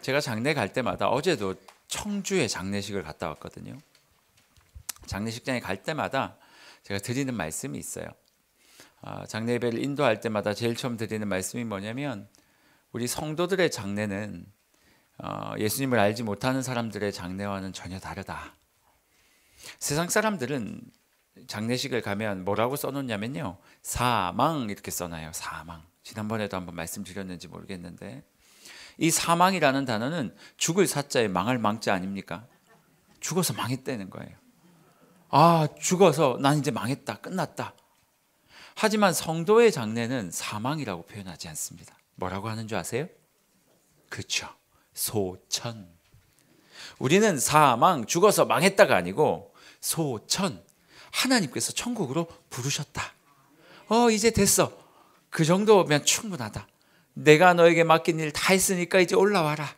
제가 장례 갈 때마다 어제도 청주에 장례식을 갔다 왔거든요. 장례식장에 갈 때마다 제가 드리는 말씀이 있어요. 장례 예배를 인도할 때마다 제일 처음 드리는 말씀이 뭐냐면 우리 성도들의 장례는 예수님을 알지 못하는 사람들의 장례와는 전혀 다르다. 세상 사람들은 장례식을 가면 뭐라고 써놓냐면요, 사망 이렇게 써놔요. 사망. 지난번에도 한번 말씀드렸는지 모르겠는데 이 사망이라는 단어는 죽을 사자에 망할 망자 아닙니까? 죽어서 망했다는 거예요. 죽어서 난 이제 망했다, 끝났다. 하지만 성도의 장례는 사망이라고 표현하지 않습니다. 뭐라고 하는 줄 아세요? 그렇죠, 소천. 우리는 사망, 죽어서 망했다가 아니고 소천, 하나님께서 천국으로 부르셨다. 이제 됐어. 그 정도면 충분하다. 내가 너에게 맡긴 일 다 했으니까 이제 올라와라.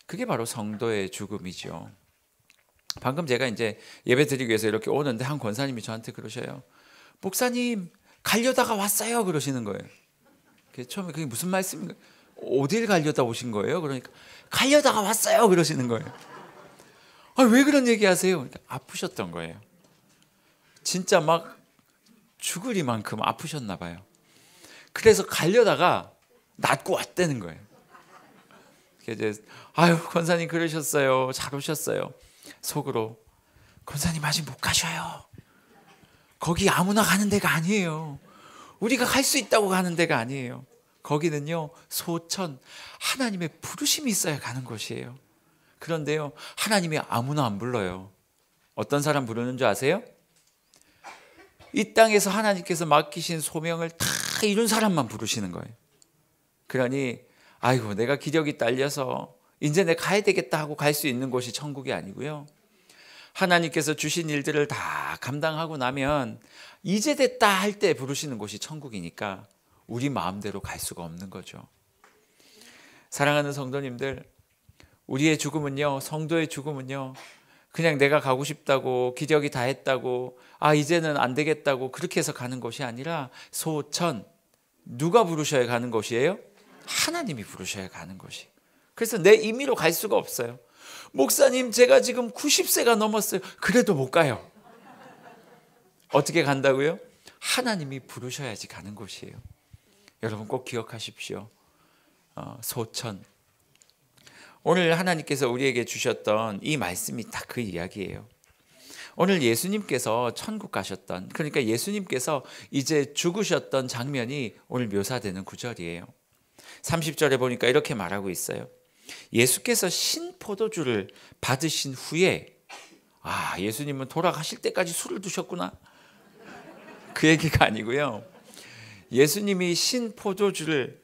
그게 바로 성도의 죽음이죠. 방금 제가 이제 예배 드리기 위해서 이렇게 오는데 한 권사님이 저한테 그러셔요. 목사님, 가려다가 왔어요. 그러시는 거예요. 처음에 그게 무슨 말씀인가? 어딜 가려다 오신 거예요? 그러니까 가려다가 왔어요. 그러시는 거예요. 왜 그런 얘기 하세요? 그러니까 아프셨던 거예요. 진짜 막 죽으리만큼 아프셨나 봐요. 그래서 가려다가 낫고 왔다는 거예요. 이제 권사님 그러셨어요. 잘 오셨어요. 속으로 권사님 아직 못 가셔요. 거기 아무나 가는 데가 아니에요. 우리가 갈 수 있다고 가는 데가 아니에요. 거기는요, 소천, 하나님의 부르심이 있어야 가는 곳이에요. 그런데요, 하나님이 아무나 안 불러요. 어떤 사람 부르는 줄 아세요? 이 땅에서 하나님께서 맡기신 소명을 다 이룬 사람만 부르시는 거예요. 그러니 내가 기력이 딸려서 이제 내가 가야 되겠다 하고 갈 수 있는 곳이 천국이 아니고요, 하나님께서 주신 일들을 다 감당하고 나면 이제 됐다 할 때 부르시는 곳이 천국이니까 우리 마음대로 갈 수가 없는 거죠. 사랑하는 성도님들, 우리의 죽음은요, 성도의 죽음은요, 그냥 내가 가고 싶다고, 기력이 다 했다고, 이제는 안 되겠다고 그렇게 해서 가는 것이 아니라 소천, 누가 부르셔야 가는 것이에요? 하나님이 부르셔야 가는 것이. 그래서 내 임의로 갈 수가 없어요. 목사님, 제가 지금 90세가 넘었어요. 그래도 못 가요. 어떻게 간다고요? 하나님이 부르셔야지 가는 곳이에요. 여러분 꼭 기억하십시오. 소천. 오늘 하나님께서 우리에게 주셨던 이 말씀이 딱 그 이야기예요. 오늘 예수님께서 천국 가셨던, 그러니까 예수님께서 이제 죽으셨던 장면이 오늘 묘사되는 구절이에요. 30절에 보니까 이렇게 말하고 있어요. 예수께서 신포도주를 받으신 후에, 예수님은 돌아가실 때까지 술을 드셨구나, 그 얘기가 아니고요. 예수님이 신포도주를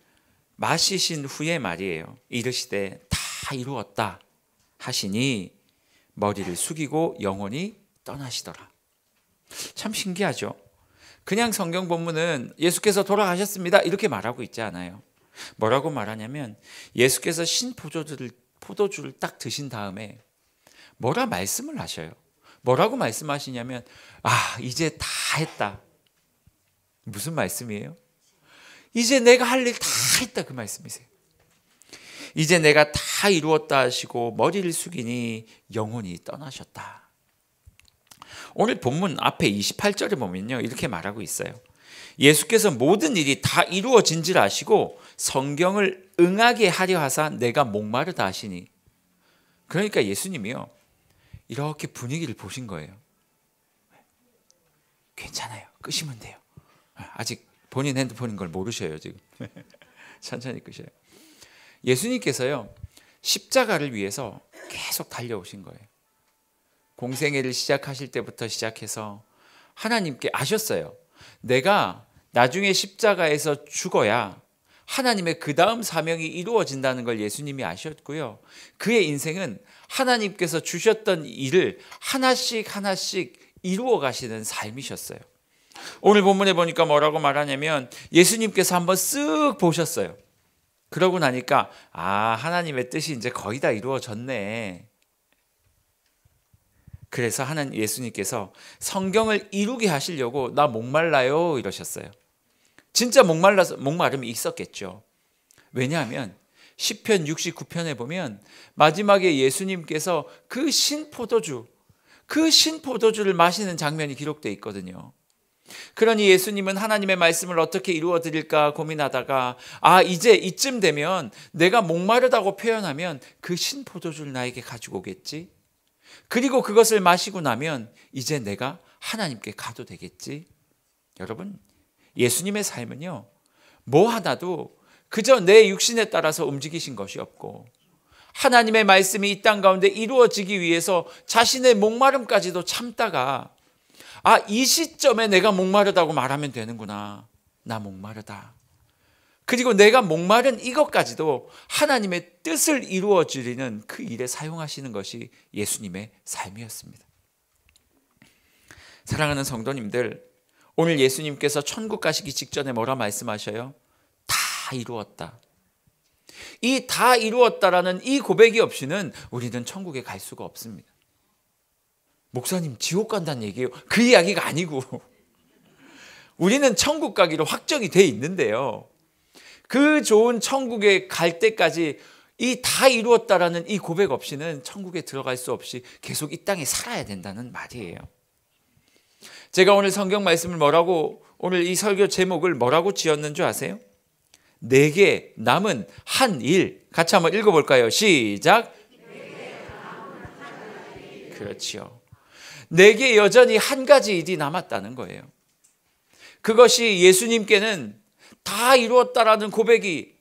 마시신 후에 말이에요. 이르시되 다 이루었다 하시니 머리를 숙이고 영원히 떠나시더라. 참 신기하죠. 그냥 성경 본문은 예수께서 돌아가셨습니다 이렇게 말하고 있지 않아요. 뭐라고 말하냐면 예수께서 포도주를 딱 드신 다음에 뭐라 말씀을 하셔요. 뭐라고 말씀하시냐면 이제 다 했다. 무슨 말씀이에요? 이제 내가 할 일 다 했다, 그 말씀이세요. 이제 내가 다 이루었다 하시고 머리를 숙이니 영원히 떠나셨다. 오늘 본문 앞에 28절에 보면요, 이렇게 말하고 있어요. 예수께서 모든 일이 다 이루어진 줄 아시고 성경을 응하게 하려 하사 내가 목마르다 하시니. 그러니까 예수님이요, 이렇게 분위기를 보신 거예요. 괜찮아요, 끄시면 돼요. 아직 본인 핸드폰인 걸 모르셔요 지금. 천천히 끄셔요. 예수님께서요, 십자가를 위해서 계속 달려오신 거예요. 공생애를 시작하실 때부터 시작해서 하나님께 아셨어요. 내가 나중에 십자가에서 죽어야 하나님의 그 다음 사명이 이루어진다는 걸 예수님이 아셨고요. 그의 인생은 하나님께서 주셨던 일을 하나씩 하나씩 이루어 가시는 삶이셨어요. 오늘 본문에 보니까 뭐라고 말하냐면 예수님께서 한번 쓱 보셨어요. 그러고 나니까 하나님의 뜻이 이제 거의 다 이루어졌네. 그래서 예수님께서 성경을 이루게 하시려고 나 목말라요 이러셨어요. 진짜 목마름이 있었겠죠. 왜냐하면 시편 69편에 보면 마지막에 예수님께서 그 신포도주를 마시는 장면이 기록되어 있거든요. 그러니 예수님은 하나님의 말씀을 어떻게 이루어 드릴까 고민하다가 이제 이쯤 되면 내가 목마르다고 표현하면 그 신포도주를 나에게 가지고 오겠지. 그리고 그것을 마시고 나면 이제 내가 하나님께 가도 되겠지. 여러분, 예수님의 삶은요, 뭐 하나도 그저 내 육신에 따라서 움직이신 것이 없고 하나님의 말씀이 이 땅 가운데 이루어지기 위해서 자신의 목마름까지도 참다가 이 시점에 내가 목마르다고 말하면 되는구나. 나 목마르다. 그리고 내가 목마른 이것까지도 하나님의 뜻을 이루어 주리는 그 일에 사용하시는 것이 예수님의 삶이었습니다. 사랑하는 성도님들, 오늘 예수님께서 천국 가시기 직전에 뭐라 말씀하셔요? 다 이루었다. 이 다 이루었다라는 이 고백이 없이는 우리는 천국에 갈 수가 없습니다. 목사님, 지옥 간다는 얘기예요. 그 이야기가 아니고 우리는 천국 가기로 확정이 돼 있는데요, 그 좋은 천국에 갈 때까지 이 다 이루었다라는 이 고백 없이는 천국에 들어갈 수 없이 계속 이 땅에 살아야 된다는 말이에요. 제가 오늘 성경 말씀을 오늘 이 설교 제목을 뭐라고 지었는 줄 아세요? 내게 남은 한 일. 같이 한번 읽어볼까요? 시작. 그렇지요. 내게 여전히 한 가지 일이 남았다는 거예요. 그것이 예수님께는 다 이루었다라는 고백이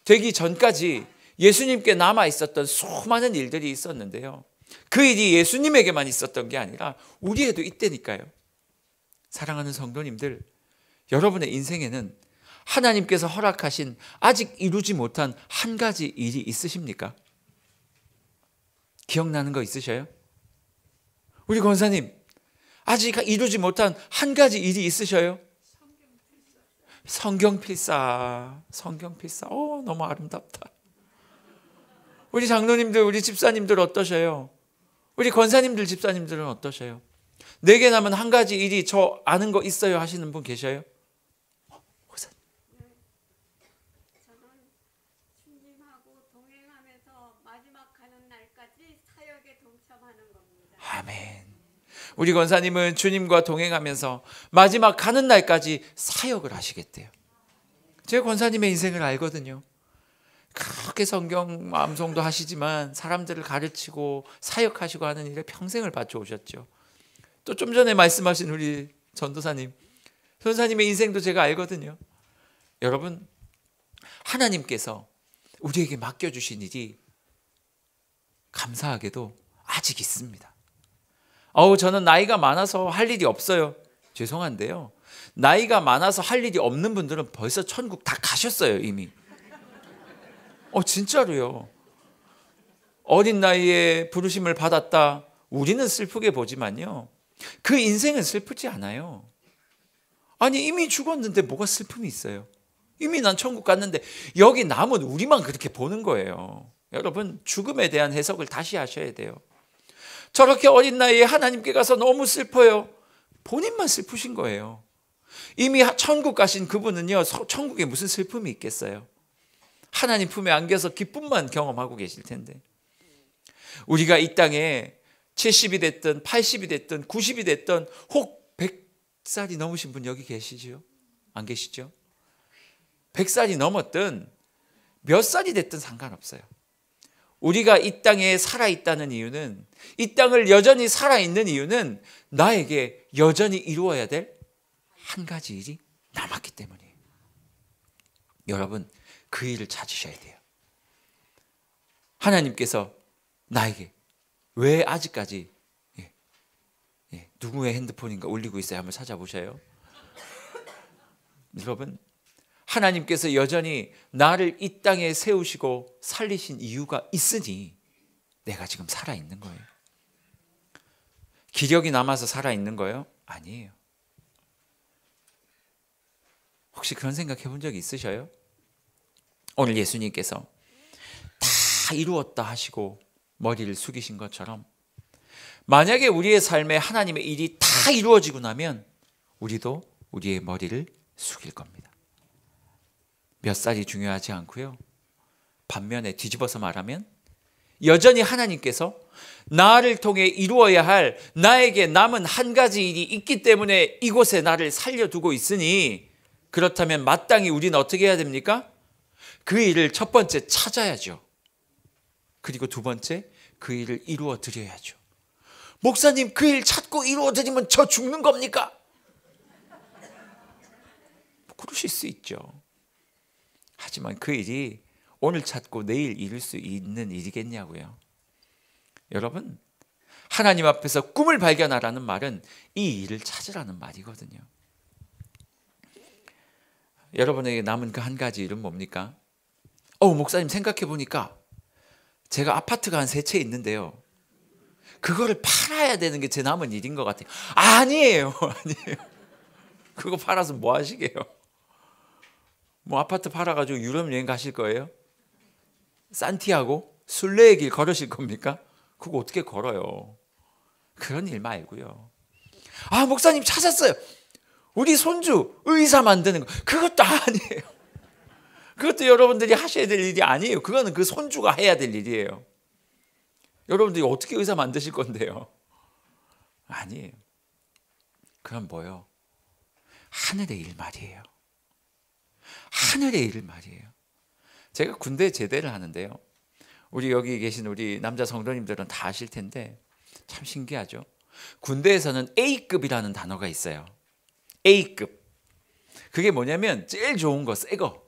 되기 전까지 예수님께 남아 있었던 수많은 일들이 있었는데요, 그 일이 예수님에게만 있었던 게 아니라 우리에도 있다니까요. 사랑하는 성도님들, 여러분의 인생에는 하나님께서 허락하신 아직 이루지 못한 한 가지 일이 있으십니까? 기억나는 거 있으셔요? 우리 권사님, 아직 이루지 못한 한 가지 일이 있으셔요? 성경필사. 너무 아름답다. 우리 장로님들, 우리 집사님들 어떠셔요? 우리 권사님들, 집사님들은 어떠셔요? 내게 남은 한 가지 일이 저 아는 거 있어요 하시는 분 계셔요? 권사님. 저는 주님하고 동행하면서 마지막 가는 날까지 사역에 동참하는 겁니다. 아멘. 우리 권사님은 주님과 동행하면서 마지막 가는 날까지 사역을 하시겠대요. 제가 권사님의 인생을 알거든요. 그렇게 성경 암송도 하시지만 사람들을 가르치고 사역하시고 하는 일에 평생을 바쳐오셨죠. 또 좀 전에 말씀하신 우리 전도사님의 인생도 제가 알거든요. 여러분, 하나님께서 우리에게 맡겨주신 일이 감사하게도 아직 있습니다. 저는 나이가 많아서 할 일이 없어요. 죄송한데요, 나이가 많아서 할 일이 없는 분들은 벌써 천국 다 가셨어요, 이미. 진짜로요. 어린 나이에 부르심을 받았다, 우리는 슬프게 보지만요, 그 인생은 슬프지 않아요. 아니, 이미 죽었는데 뭐가 슬픔이 있어요? 이미 난 천국 갔는데 여기 남은 우리만 그렇게 보는 거예요. 여러분, 죽음에 대한 해석을 다시 하셔야 돼요. 저렇게 어린 나이에 하나님께 가서 너무 슬퍼요. 본인만 슬프신 거예요. 이미 천국 가신 그분은요, 천국에 무슨 슬픔이 있겠어요? 하나님 품에 안겨서 기쁨만 경험하고 계실 텐데, 우리가 이 땅에 70이 됐든 80이 됐든 90이 됐든 혹 100살이 넘으신 분 여기 계시죠? 안 계시죠? 100살이 넘었든 몇 살이 됐든 상관없어요. 우리가 이 땅에 살아있다는 이유는, 이 땅을 여전히 살아있는 이유는 나에게 여전히 이루어야 될 한 가지 일이 남았기 때문이에요. 여러분, 그 일을 찾으셔야 돼요. 하나님께서 나에게 왜 아직까지 누구의 핸드폰인가 울리고 있어요? 한번 찾아보셔요. 여러분, 하나님께서 여전히 나를 이 땅에 세우시고 살리신 이유가 있으니 내가 지금 살아있는 거예요. 기력이 남아서 살아있는 거예요? 아니에요. 혹시 그런 생각 해본 적이 있으셔요? 오늘 예수님께서 다 이루었다 하시고 머리를 숙이신 것처럼, 만약에 우리의 삶에 하나님의 일이 다 이루어지고 나면 우리도 우리의 머리를 숙일 겁니다. 몇 살이 중요하지 않고요, 반면에 뒤집어서 말하면 여전히 하나님께서 나를 통해 이루어야 할 나에게 남은 한 가지 일이 있기 때문에 이곳에 나를 살려두고 있으니, 그렇다면 마땅히 우리는 어떻게 해야 됩니까? 그 일을 첫 번째 찾아야죠. 그리고 두 번째, 그 일을 이루어 드려야죠. 목사님, 그 일 찾고 이루어 드리면 저 죽는 겁니까? 그러실 수 있죠. 하지만 그 일이 오늘 찾고 내일 이룰 수 있는 일이겠냐고요. 여러분, 하나님 앞에서 꿈을 발견하라는 말은 이 일을 찾으라는 말이거든요. 여러분에게 남은 그 한 가지 일은 뭡니까? 목사님, 생각해 보니까 제가 아파트가 한 3채 있는데요, 그거를 팔아야 되는 게 제 남은 일인 것 같아요. 아니에요. 그거 팔아서 뭐 하시게요? 뭐 아파트 팔아가지고 유럽 여행 가실 거예요? 산티아고? 순례의 길 걸으실 겁니까? 그거 어떻게 걸어요? 그런 일 말고요. 목사님, 찾았어요. 우리 손주 의사 만드는 거. 그것도 아니에요. 그것도 여러분들이 하셔야 될 일이 아니에요. 그거는 그 손주가 해야 될 일이에요. 여러분들이 어떻게 의사 만드실 건데요? 아니에요. 그건 뭐요? 하늘의 일 말이에요. 하늘의 일 말이에요. 제가 군대 제대를 하는데요, 우리 여기 계신 우리 남자 성도님들은 다 아실 텐데 참 신기하죠. 군대에서는 A급이라는 단어가 있어요. A급. 그게 뭐냐면 제일 좋은 거, 새 거.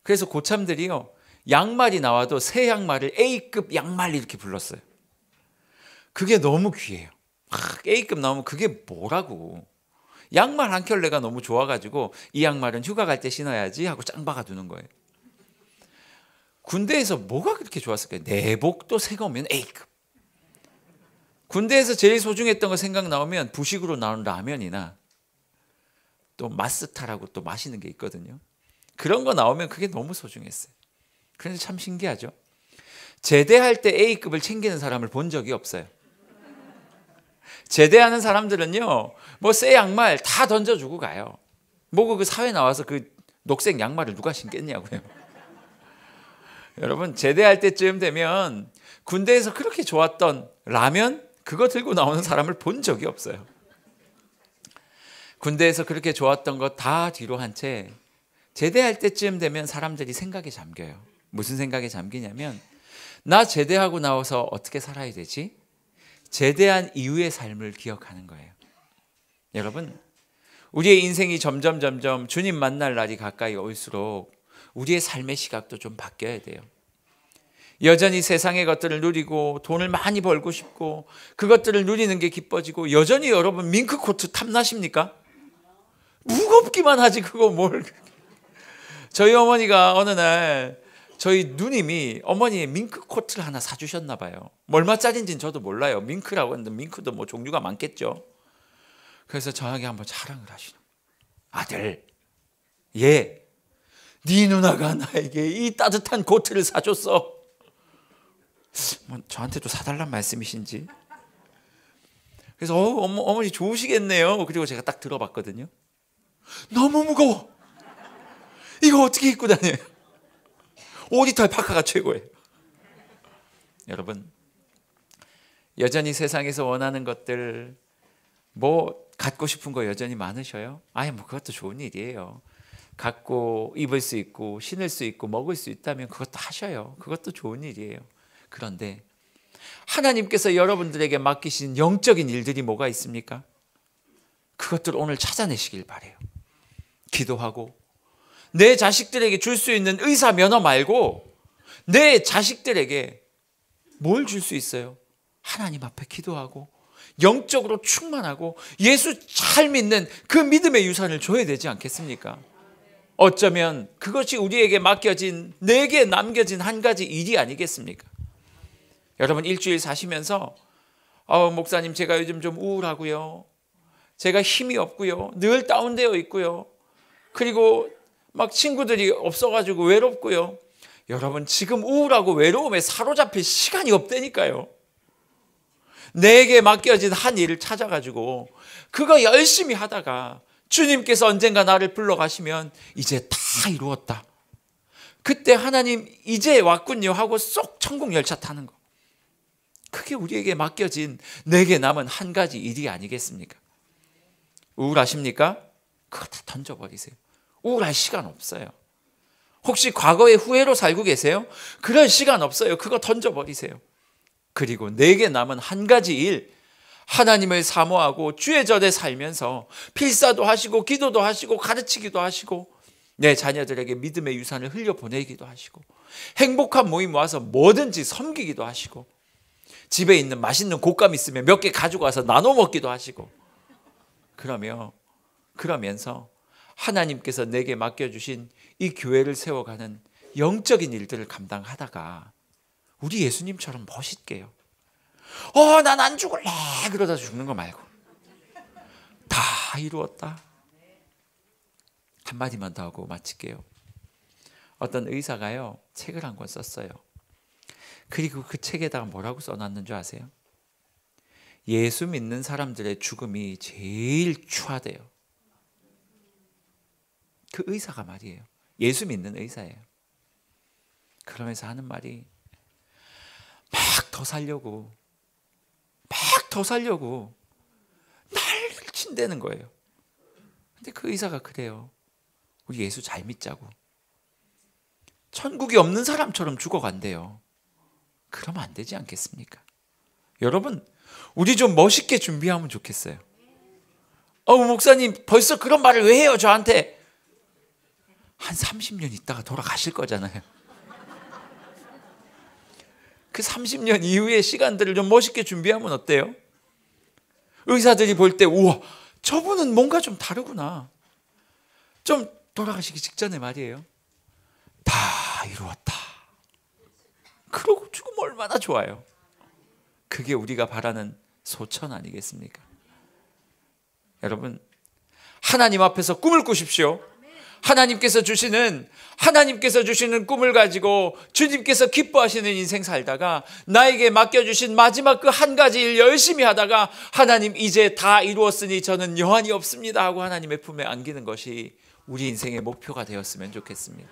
그래서 고참들이요, 양말이 나와도 새 양말을 A급 양말 이렇게 불렀어요. 그게 너무 귀해요. A급 나오면 그게 뭐라고. 양말 한 켤레가 너무 좋아가지고 이 양말은 휴가 갈 때 신어야지 하고 짱 박아두는 거예요. 군대에서 뭐가 그렇게 좋았을까요? 내복도 새 거면 A급. 군대에서 제일 소중했던 거 생각 나오면 부식으로 나온 라면이나 또 마스타라고 또 마시는 게 있거든요. 그런 거 나오면 그게 너무 소중했어요. 그래서 참 신기하죠. 제대할 때 A급을 챙기는 사람을 본 적이 없어요. 제대하는 사람들은요, 뭐 새 양말 다 던져주고 가요. 뭐고 그 사회 나와서 그 녹색 양말을 누가 신겠냐고요. 여러분, 제대할 때쯤 되면 군대에서 그렇게 좋았던 라면 그거 들고 나오는 사람을 본 적이 없어요. 군대에서 그렇게 좋았던 거 다 뒤로 한 채 제대할 때쯤 되면 사람들이 생각에 잠겨요. 무슨 생각에 잠기냐면, 나 제대하고 나와서 어떻게 살아야 되지? 제대한 이후의 삶을 기억하는 거예요. 여러분, 우리의 인생이 점점 주님 만날 날이 가까이 올수록 우리의 삶의 시각도 좀 바뀌어야 돼요. 여전히 세상의 것들을 누리고 돈을 많이 벌고 싶고 그것들을 누리는 게 기뻐지고, 여전히 여러분 밍크코트 탐나십니까? 무겁기만 하지 그거 뭘. 저희 어머니가 어느 날 저희 누님이 어머니의 밍크코트를 하나 사주셨나 봐요. 얼마짜리인지는 저도 몰라요. 밍크라고 했는데 밍크도 뭐 종류가 많겠죠. 그래서 저에게 한번 자랑을 하시는 거예요. 아들, 네 누나가 나에게 이 따뜻한 코트를 사줬어. 뭐 저한테도 사달란 말씀이신지. 그래서 어머니 좋으시겠네요. 그리고 제가 딱 들어봤거든요. 너무 무거워. 이거 어떻게 입고 다녀요? 오리털 파카가 최고예요. 여러분, 여전히 세상에서 원하는 것들, 뭐 갖고 싶은 거 여전히 많으셔요? 뭐 그것도 좋은 일이에요. 갖고 입을 수 있고 신을 수 있고 먹을 수 있다면 그것도 하셔요. 그것도 좋은 일이에요. 그런데 하나님께서 여러분들에게 맡기신 영적인 일들이 뭐가 있습니까? 그것들 오늘 찾아내시길 바래요. 기도하고 내 자식들에게 줄 수 있는 의사 면허 말고 내 자식들에게 뭘 줄 수 있어요? 하나님 앞에 기도하고 영적으로 충만하고 예수 잘 믿는 그 믿음의 유산을 줘야 되지 않겠습니까? 어쩌면 그것이 우리에게 맡겨진, 내게 남겨진 한 가지 일이 아니겠습니까? 여러분, 일주일 사시면서 목사님, 제가 요즘 좀 우울하고요, 제가 힘이 없고요, 늘 다운되어 있고요, 그리고 막 친구들이 없어가지고 외롭고요. 여러분, 지금 우울하고 외로움에 사로잡힐 시간이 없다니까요. 내게 맡겨진 한 일을 찾아가지고 그거 열심히 하다가 주님께서 언젠가 나를 불러가시면 이제 다 이루었다, 그때 하나님 이제 왔군요 하고 쏙 천국 열차 타는 거. 그게 우리에게 맡겨진 내게 남은 한 가지 일이 아니겠습니까? 우울하십니까? 그거 다 던져버리세요. 우울할 시간 없어요. 혹시 과거의 후회로 살고 계세요? 그럴 시간 없어요. 그거 던져버리세요. 그리고 내게 남은 한 가지 일, 하나님을 사모하고 주의 전에 살면서 필사도 하시고 기도도 하시고 가르치기도 하시고 내 자녀들에게 믿음의 유산을 흘려보내기도 하시고 행복한 모임 와서 뭐든지 섬기기도 하시고 집에 있는 맛있는 곶감 있으면 몇 개 가지고 와서 나눠 먹기도 하시고 그러면서 하나님께서 내게 맡겨주신 이 교회를 세워가는 영적인 일들을 감당하다가 우리 예수님처럼 멋있게요. 난 안 죽을래 그러다 죽는 거 말고 다 이루었다. 한마디만 더 하고 마칠게요. 어떤 의사가요 책을 한 권 썼어요. 그리고 그 책에다가 뭐라고 써놨는 줄 아세요? 예수 믿는 사람들의 죽음이 제일 추하대요. 그 의사가 말이에요. 예수 믿는 의사예요. 그러면서 하는 말이 막 더 살려고 난리를 친다는 거예요. 근데 그 의사가 그래요. 우리 예수 잘 믿자고. 천국이 없는 사람처럼 죽어간대요. 그러면 안 되지 않겠습니까? 여러분, 우리 좀 멋있게 준비하면 좋겠어요. 목사님 벌써 그런 말을 왜 해요 저한테? 한 30년 있다가 돌아가실 거잖아요. 그 30년 이후의 시간들을 좀 멋있게 준비하면 어때요? 의사들이 볼 때 우와 저분은 뭔가 좀 다르구나. 좀 돌아가시기 직전에 말이에요. 다 이루었다. 그러고 죽으면 얼마나 좋아요. 그게 우리가 바라는 소천 아니겠습니까? 여러분, 하나님 앞에서 꿈을 꾸십시오. 하나님께서 주시는 꿈을 가지고 주님께서 기뻐하시는 인생 살다가 나에게 맡겨주신 마지막 그 한 가지 일 열심히 하다가 하나님 이제 다 이루었으니 저는 여한이 없습니다 하고 하나님의 품에 안기는 것이 우리 인생의 목표가 되었으면 좋겠습니다.